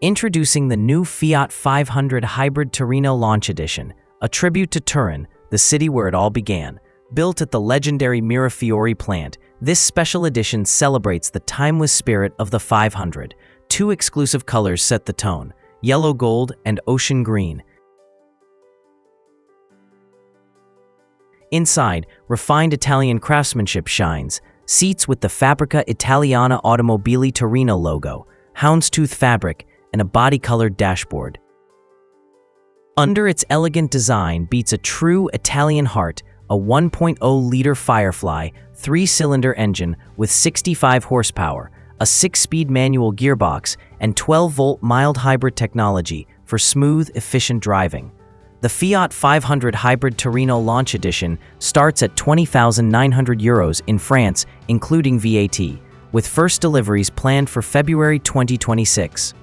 Introducing the new Fiat 500 Hybrid Torino Launch Edition, a tribute to Turin, the city where it all began. Built at the legendary Mirafiori plant, this special edition celebrates the timeless spirit of the 500. Two exclusive colors set the tone: yellow gold and ocean green. Inside, refined Italian craftsmanship shines. Seats with the Fabbrica Italiana Automobili Torino logo, houndstooth fabric, and a body-colored dashboard. Under its elegant design beats a true Italian heart, a 1.0-liter Firefly 3-cylinder engine with 65 horsepower, a 6-speed manual gearbox, and 12-volt mild hybrid technology for smooth, efficient driving. The Fiat 500 Hybrid Torino Launch Edition starts at €20,900 in France, including VAT, with first deliveries planned for February 2026.